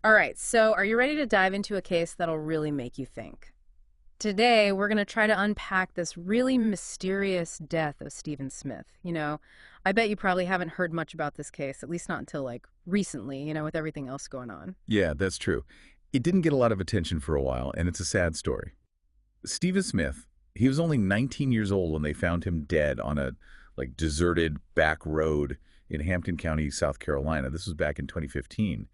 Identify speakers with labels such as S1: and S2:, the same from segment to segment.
S1: All right, so are you ready to dive into a case that'll really make you think? Today, we're going to try to unpack this really mysterious death of Stephen Smith. I bet you probably haven't heard much about this case, at least not until recently, with everything else going on.
S2: Yeah, that's true. It didn't get a lot of attention for a while, and it's a sad story. Stephen Smith, he was only 19 years old when they found him dead on a deserted back road in Hampton County, South Carolina. This was back in 2015.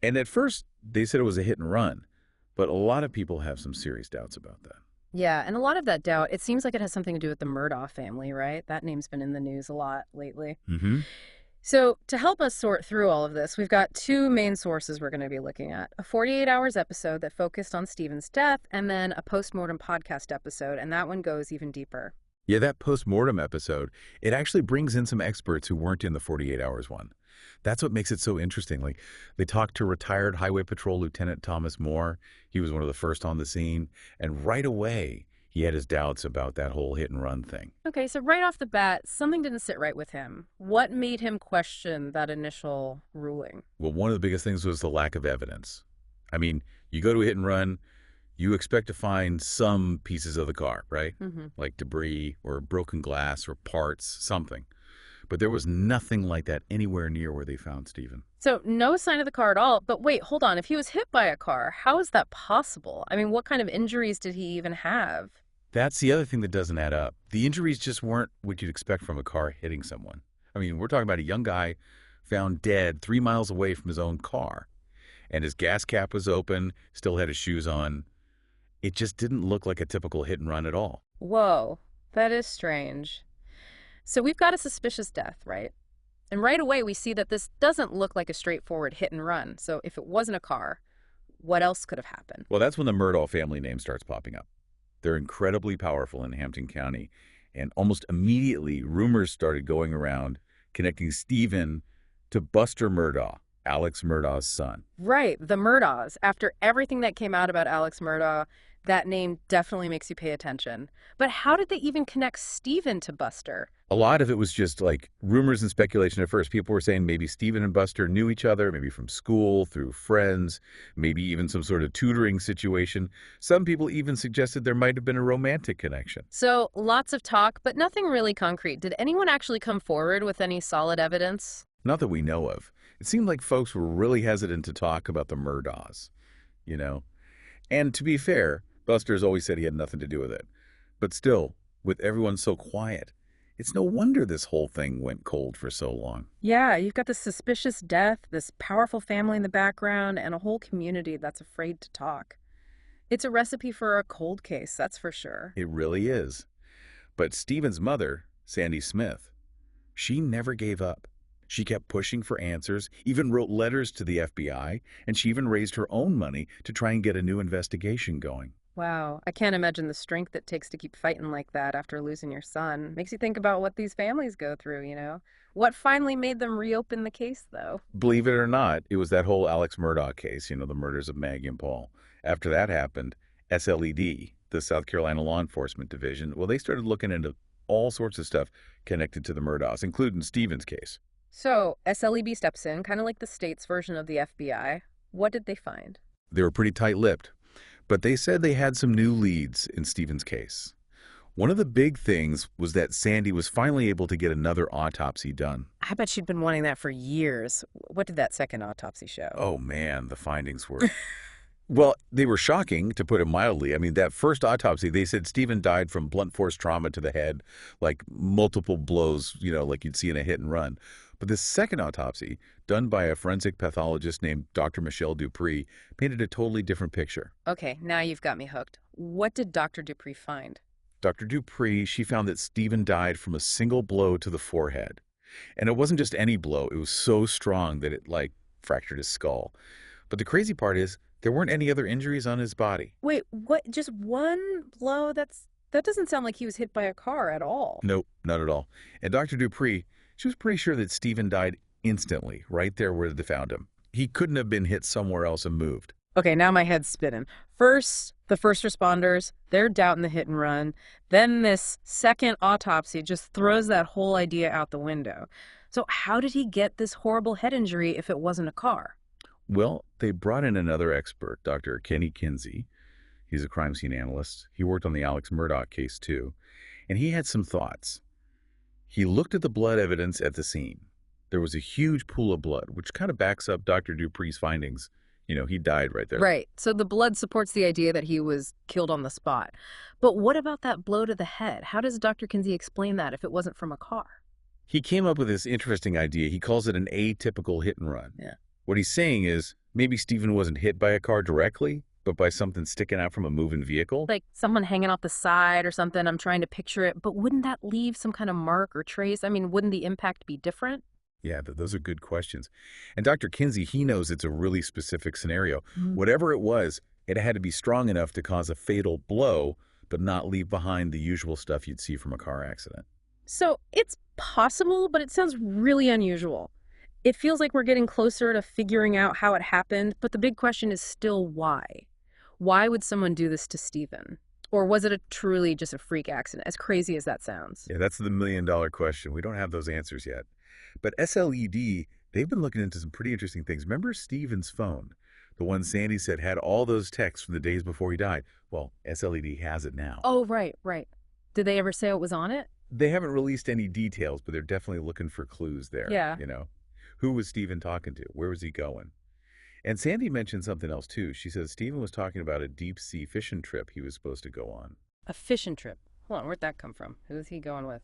S2: And at first, they said it was a hit and run, but a lot of people have some serious doubts about that.
S1: Yeah, and a lot of that doubt, it seems like it has something to do with the Murdaugh family, right? That name's been in the news a lot lately.
S2: Mm-hmm.
S1: So, to help us sort through all of this, we've got two main sources we're going to be looking at. A 48 Hours episode that focused on Stephen's death, and then a postmortem podcast episode, and that one goes even deeper.
S2: Yeah, that post-mortem episode, it actually brings in some experts who weren't in the 48 Hours one. That's what makes it so interesting. They talked to retired Highway Patrol Lieutenant Thomas Moore. He was one of the first on the scene. And right away, he had his doubts about that whole hit and run thing.
S1: Okay, so right off the bat, something didn't sit right with him. What made him question that initial ruling?
S2: Well, one of the biggest things was the lack of evidence. I mean, you go to a hit and run, you expect to find some pieces of the car, right?
S1: Mm-hmm.
S2: Like debris or broken glass or parts, something. But there was nothing like that anywhere near where they found Stephen.
S1: So no sign of the car at all. But wait, hold on. If he was hit by a car, how is that possible? I mean, what kind of injuries did he even have?
S2: That's the other thing that doesn't add up. The injuries just weren't what you'd expect from a car hitting someone. I mean, we're talking about a young guy found dead 3 miles away from his own car. And his gas cap was open, still had his shoes on. It just didn't look like a typical hit and run at all.
S1: Whoa, that is strange. So we've got a suspicious death, right? And right away we see that this doesn't look like a straightforward hit and run. So if it wasn't a car, what else could have happened?
S2: Well, that's when the Murdaugh family name starts popping up. They're incredibly powerful in Hampton County, and almost immediately rumors started going around connecting Stephen to Buster Murdaugh, Alex Murdaugh's son.
S1: Right, the Murdaughs. After everything that came out about Alex Murdaugh, that name definitely makes you pay attention. But how did they even connect Stephen to Buster?
S2: A lot of it was just rumors and speculation at first. People were saying maybe Stephen and Buster knew each other, maybe from school, through friends, maybe even some sort of tutoring situation. Some people even suggested there might have been a romantic connection.
S1: So lots of talk, but nothing really concrete. Did anyone actually come forward with any solid evidence?
S2: Not that we know of. It seemed like folks were really hesitant to talk about the Murdaughs, you know? And to be fair, Buster's always said he had nothing to do with it. But still, with everyone so quiet, it's no wonder this whole thing went cold for so long.
S1: Yeah, you've got this suspicious death, this powerful family in the background, and a whole community that's afraid to talk. It's a recipe for a cold case, that's for sure.
S2: It really is. But Stephen's mother, Sandy Smith, she never gave up. She kept pushing for answers, even wrote letters to the FBI, and she even raised her own money to try and get a new investigation going.
S1: Wow, I can't imagine the strength it takes to keep fighting like that after losing your son. Makes you think about what these families go through. What finally made them reopen the case, though?
S2: Believe it or not, it was that whole Alex Murdaugh case, the murders of Maggie and Paul. After that happened, SLED, the South Carolina Law Enforcement Division, well, they started looking into all sorts of stuff connected to the Murdaughs, including Stephen's case.
S1: So, SLEB steps in, kind of like the state's version of the FBI. What did they find?
S2: They were pretty tight-lipped, but they said they had some new leads in Stephen's case. One of the big things was that Sandy was finally able to get another autopsy done.
S1: I bet she'd been wanting that for years. What did that second autopsy show?
S2: Oh, man, the findings were... Well, they were shocking, to put it mildly. I mean, that first autopsy, they said Stephen died from blunt force trauma to the head, like multiple blows, like you'd see in a hit and run. But this second autopsy, done by a forensic pathologist named Dr. Michelle Dupree, painted a totally different picture.
S1: Okay, now you've got me hooked. What did Dr. Dupree find?
S2: Dr. Dupree, she found that Stephen died from a single blow to the forehead. And it wasn't just any blow. It was so strong that it, fractured his skull. But the crazy part is, there weren't any other injuries on his body.
S1: Wait, what? Just one blow? That doesn't sound like he was hit by a car at all.
S2: Nope, not at all. And Dr. Dupree, she was pretty sure that Stephen died instantly, right there where they found him. He couldn't have been hit somewhere else and moved.
S1: Okay, now my head's spinning. First, the first responders, they're doubting the hit and run. Then this second autopsy just throws that whole idea out the window. So how did he get this horrible head injury if it wasn't a car?
S2: Well, they brought in another expert, Dr. Kenny Kinsey. He's a crime scene analyst. He worked on the Alex Murdaugh case, too. And he had some thoughts. He looked at the blood evidence at the scene. There was a huge pool of blood, which kind of backs up Dr. Dupree's findings. He died right there.
S1: Right. So the blood supports the idea that he was killed on the spot. But what about that blow to the head? How does Dr. Kinsey explain that if it wasn't from a car?
S2: He came up with this interesting idea. He calls it an atypical hit and run.
S1: Yeah.
S2: What he's saying is maybe Stephen wasn't hit by a car directly, but by something sticking out from a moving vehicle.
S1: Like someone hanging off the side or something. I'm trying to picture it. But wouldn't that leave some kind of mark or trace? I mean, wouldn't the impact be different?
S2: Yeah, those are good questions. And Dr. Kinsey, he knows it's a really specific scenario.
S1: Mm.
S2: Whatever it was, it had to be strong enough to cause a fatal blow, but not leave behind the usual stuff you'd see from a car accident.
S1: So it's possible, but it sounds really unusual. It feels like we're getting closer to figuring out how it happened, but the big question is still why. Why would someone do this to Stephen? Or was it truly just a freak accident, as crazy as that sounds?
S2: Yeah, that's the million-dollar question. We don't have those answers yet. But SLED, they've been looking into some pretty interesting things. Remember Stephen's phone? The one Sandy said had all those texts from the days before he died. Well, SLED has it now.
S1: Oh, right. Did they ever say what was on it?
S2: They haven't released any details, but they're definitely looking for clues there.
S1: Yeah.
S2: Who was Stephen talking to? Where was he going? And Sandy mentioned something else, too. She said Stephen was talking about a deep-sea fishing trip he was supposed to go on.
S1: A fishing trip. Hold on, where'd that come from? Who's he going with?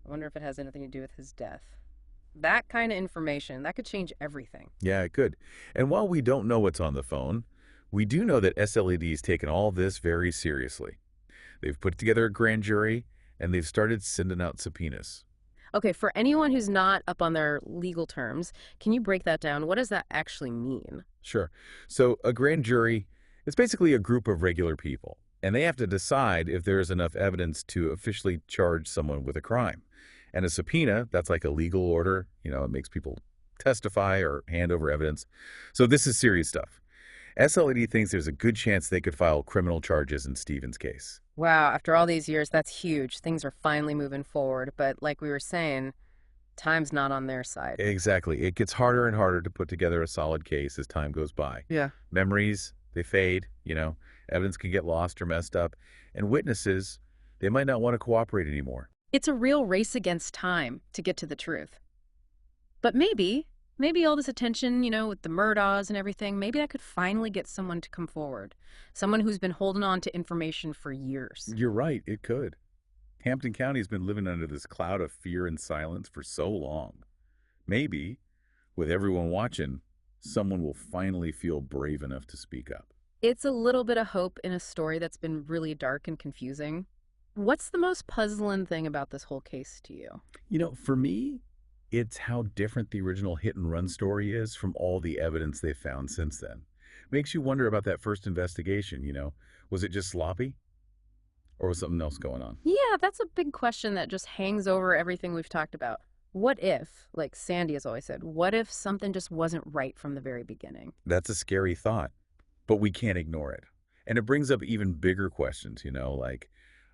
S1: I wonder if it has anything to do with his death. That kind of information, that could change everything.
S2: Yeah, it could. And while we don't know what's on the phone, we do know that SLED's taken all this very seriously. They've put together a grand jury, and they've started sending out subpoenas.
S1: Okay, for anyone who's not up on their legal terms, can you break that down? What does that actually mean?
S2: Sure. So a grand jury is basically a group of regular people, and they have to decide if there is enough evidence to officially charge someone with a crime. And a subpoena, that's like a legal order. It makes people testify or hand over evidence. So this is serious stuff. SLED thinks there's a good chance they could file criminal charges in Stephen's case.
S1: Wow, after all these years, that's huge. Things are finally moving forward. But like we were saying, time's not on their side.
S2: Exactly. It gets harder and harder to put together a solid case as time goes by.
S1: Yeah.
S2: Memories, they fade, evidence can get lost or messed up. And witnesses, they might not want to cooperate anymore.
S1: It's a real race against time to get to the truth. But maybe all this attention, with the Murdaughs and everything, maybe that could finally get someone to come forward. Someone who's been holding on to information for years.
S2: You're right, it could. Hampton County has been living under this cloud of fear and silence for so long. Maybe, with everyone watching, someone will finally feel brave enough to speak up.
S1: It's a little bit of hope in a story that's been really dark and confusing. What's the most puzzling thing about this whole case to you?
S2: For me, it's how different the original hit-and-run story is from all the evidence they've found since then. Makes you wonder about that first investigation, Was it just sloppy? Or was something else going on?
S1: Yeah, that's a big question that just hangs over everything we've talked about. What if, like Sandy has always said, what if something just wasn't right from the very beginning?
S2: That's a scary thought, but we can't ignore it. And it brings up even bigger questions, like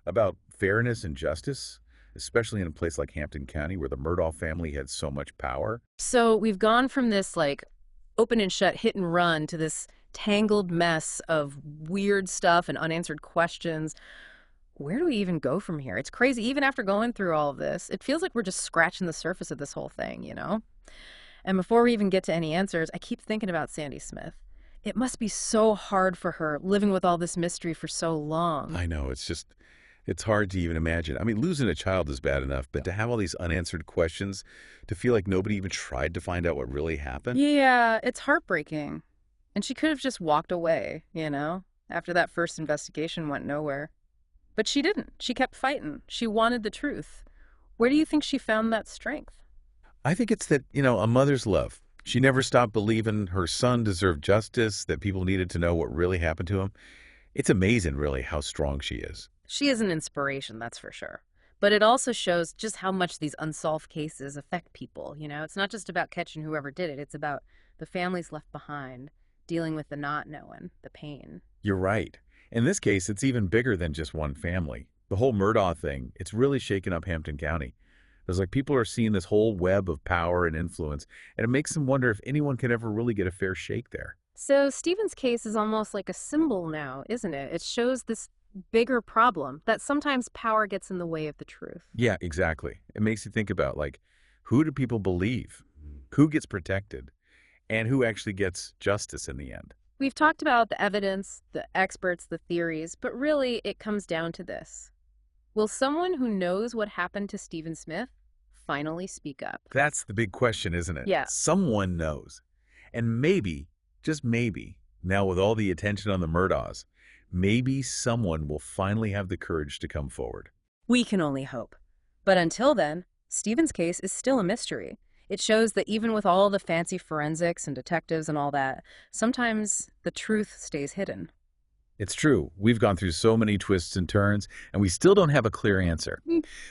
S2: about fairness and justice, especially in a place like Hampton County where the Murdaugh family had so much power.
S1: So we've gone from this open and shut hit and run to this tangled mess of weird stuff and unanswered questions. Where do we even go from here? It's crazy. Even after going through all of this, it feels like we're just scratching the surface of this whole thing, And before we even get to any answers, I keep thinking about Sandy Smith. It must be so hard for her living with all this mystery for so long.
S2: I know. It's hard to even imagine. I mean, losing a child is bad enough, but to have all these unanswered questions, to feel like nobody even tried to find out what really happened.
S1: Yeah, it's heartbreaking. And she could have just walked away, after that first investigation went nowhere. But she didn't. She kept fighting. She wanted the truth. Where do you think she found that strength?
S2: I think it's that, a mother's love. She never stopped believing her son deserved justice, that people needed to know what really happened to him. It's amazing, really, how strong she is.
S1: She is an inspiration, that's for sure. But it also shows just how much these unsolved cases affect people, It's not just about catching whoever did it. It's about the families left behind, dealing with the not knowing, the pain.
S2: You're right. In this case, it's even bigger than just one family. The whole Murdaugh thing, it's really shaken up Hampton County. There's like people are seeing this whole web of power and influence, and it makes them wonder if anyone could ever really get a fair shake there.
S1: So Stephen's case is almost like a symbol now, isn't it? It shows this bigger problem that sometimes power gets in the way of the truth.
S2: Yeah, exactly. It makes you think about like, who do people believe? Who gets protected? And who actually gets justice in the end?
S1: We've talked about the evidence, the experts, the theories, but really it comes down to this. Will someone who knows what happened to Stephen Smith finally speak up?
S2: That's the big question, isn't it?
S1: Yeah.
S2: Someone knows. And maybe, just maybe, now with all the attention on the Murdaughs, maybe someone will finally have the courage to come forward.
S1: We can only hope. But until then, Stephen's case is still a mystery. It shows that even with all the fancy forensics and detectives and all that, sometimes the truth stays hidden.
S2: It's true. We've gone through so many twists and turns, and we still don't have a clear answer.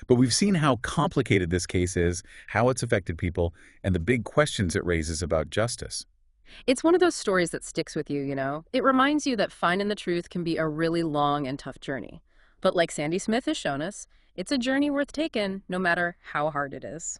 S2: But we've seen how complicated this case is, how it's affected people, and the big questions it raises about justice.
S1: It's one of those stories that sticks with you, you know? It reminds you that finding the truth can be a really long and tough journey. But like Sandy Smith has shown us, it's a journey worth taking, no matter how hard it is.